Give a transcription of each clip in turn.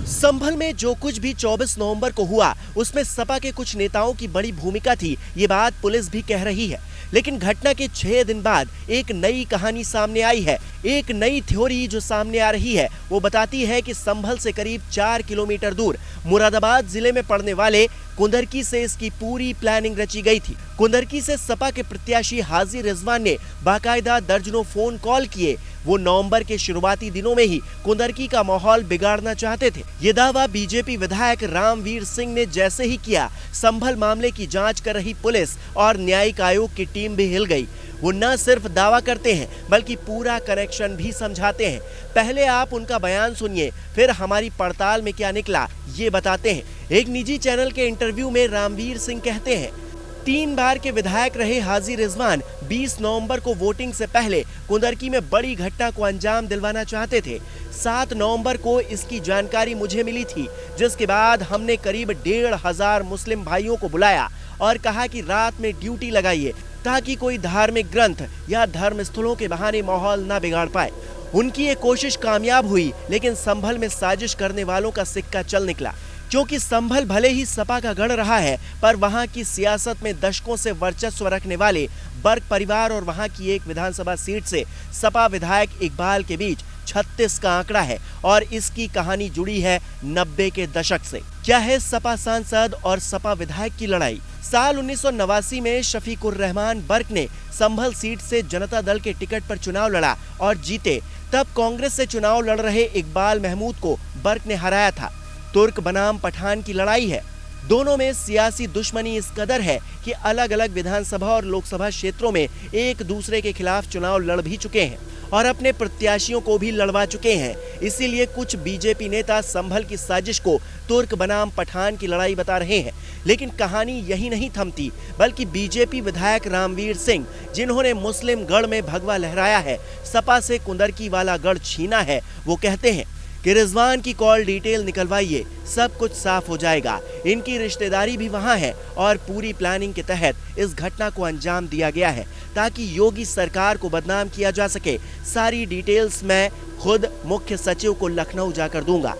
संभल में जो कुछ भी 24 नवंबर को हुआ उसमें सपा के कुछ नेताओं की बड़ी भूमिका थी, ये बात पुलिस भी कह रही है। लेकिन घटना के 6 दिन बाद एक नई कहानी सामने आई है। एक नई थ्योरी जो सामने आ रही है वो बताती है कि संभल से करीब 4 किलोमीटर दूर मुरादाबाद जिले में पड़ने वाले कुंदरकी से इसकी पूरी प्लानिंग रची गई थी। कुंदरकी से सपा के प्रत्याशी हाजी रिजवान ने बाकायदा दर्जनों फोन कॉल किए। वो नवंबर के शुरुआती दिनों में ही कुंदरकी का माहौल बिगाड़ना चाहते थे। ये दावा बीजेपी विधायक रामवीर सिंह ने जैसे ही किया, संभल मामले की जांच कर रही पुलिस और न्यायिक आयोग की टीम भी हिल गई। वो न सिर्फ दावा करते हैं बल्कि पूरा कनेक्शन भी समझाते हैं। पहले आप उनका बयान सुनिए, फिर हमारी पड़ताल में क्या निकला ये बताते हैं। एक निजी चैनल के इंटरव्यू में रामवीर सिंह कहते हैं, 3 बार के विधायक रहे हाजी रिजवान 20 नवंबर को वोटिंग से पहले कुंदरकी में बड़ी घटना को अंजाम दिलवाना चाहते थे। 7 नवंबर को इसकी जानकारी मुझे मिली थी, जिसके बाद हमने करीब 1,500 मुस्लिम भाइयों को बुलाया और कहा कि रात में ड्यूटी लगाइए ताकि कोई धार्मिक ग्रंथ या धर्म स्थलों के बहाने माहौल न बिगाड़ पाए। उनकी ये कोशिश कामयाब हुई, लेकिन संभल में साजिश करने वालों का सिक्का चल निकला। क्योंकि संभल भले ही सपा का गढ़ रहा है, पर वहां की सियासत में दशकों से वर्चस्व रखने वाले बर्क परिवार और वहां की एक विधानसभा सीट से सपा विधायक इकबाल के बीच 36 का आंकड़ा है और इसकी कहानी जुड़ी है 90 के दशक से। क्या है सपा सांसद और सपा विधायक की लड़ाई? साल 1989 में शफीकुर रहमान बर्क ने संभल सीट से जनता दल के टिकट पर चुनाव लड़ा और जीते। तब कांग्रेस से चुनाव लड़ रहे इकबाल महमूद को बर्क ने हराया था। तुर्क बनाम पठान की लड़ाई है। दोनों में सियासी दुश्मनी इस कदर है कि अलग अलग विधानसभा और लोकसभा क्षेत्रों में एक दूसरे के खिलाफ चुनाव लड़ भी चुके हैं और अपने प्रत्याशियों को भी लड़वा चुके हैं। इसीलिए कुछ बीजेपी नेता संभल की साजिश को तुर्क बनाम पठान की लड़ाई बता रहे हैं। लेकिन कहानी यही नहीं थमती, बल्कि बीजेपी विधायक रामवीर सिंह, जिन्होंने मुस्लिम गढ़ में भगवा लहराया है, सपा से कुंदरकी वाला गढ़ छीना है, वो कहते हैं कि रिजवान की कॉल डिटेल निकलवाइए, सब कुछ साफ हो जाएगा। इनकी रिश्तेदारी भी वहां है और पूरी प्लानिंग के तहत इस घटना को अंजाम दिया गया है ताकि योगी सरकार को बदनाम किया जा सके। सारी डिटेल्स मैं खुद मुख्य सचिव को लखनऊ जाकर दूंगा।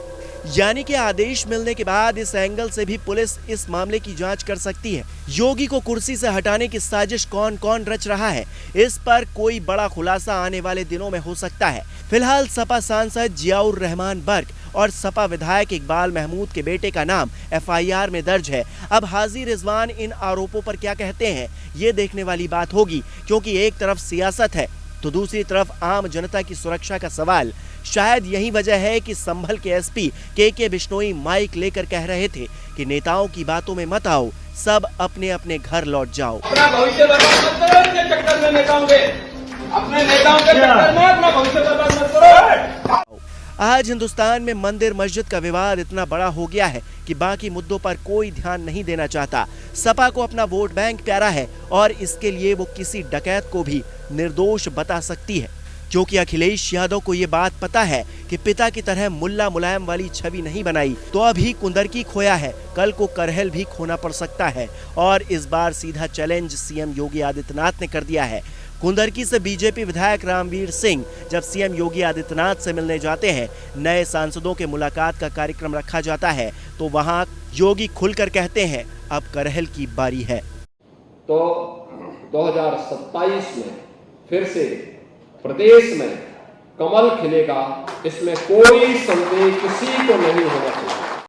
यानी कि आदेश मिलने के बाद इस एंगल से भी पुलिस इस मामले की जांच कर सकती है। योगी को कुर्सी से हटाने की साजिश कौन कौन रच रहा है, इस पर कोई बड़ा खुलासा आने वाले दिनों में हो सकता है। फिलहाल सपा सांसद जियाउर रहमान बर्क और सपा विधायक इकबाल महमूद के बेटे का नाम FIR में दर्ज है। अब हाजी रिजवान इन आरोपों पर क्या कहते हैं, ये देखने वाली बात होगी, क्योंकि एक तरफ सियासत है तो दूसरी तरफ आम जनता की सुरक्षा का सवाल। शायद यही वजह है कि संभल के SP KK बिश्नोई माइक लेकर कह रहे थे कि नेताओं की बातों में मत आओ, सब अपने अपने घर लौट जाओ। अपना भविष्य बर्बाद मत करो इनके चक्कर में, नेताओं के अपने नेताओं के चक्कर में अपना भविष्य बर्बाद मत करो। आज हिंदुस्तान में मंदिर मस्जिद का विवाद इतना बड़ा हो गया है कि बाकी मुद्दों पर कोई ध्यान नहीं देना चाहता। सपा को अपना वोट बैंक प्यारा है और इसके लिए वो किसी डकैत को भी निर्दोष बता सकती है, क्योंकि अखिलेश यादव को ये बात पता है कि पिता की तरह मुल्ला मुलायम वाली छवि नहीं बनाई तो अभी कुंदरकी खोया है, कल को करहल भी खोना पड़ सकता है। और इस बार सीधा चैलेंज CM योगी आदित्यनाथ ने कर दिया है। कुंदरकी से बीजेपी विधायक रामवीर सिंह जब CM योगी आदित्यनाथ से मिलने जाते हैं, नए सांसदों के मुलाकात का कार्यक्रम रखा जाता है, तो वहां योगी खुलकर कहते हैं अब करहल की बारी है। तो 2027 में फिर से प्रदेश में कमल खिलेगा, इसमें कोई संदेह किसी को नहीं होना चाहिए।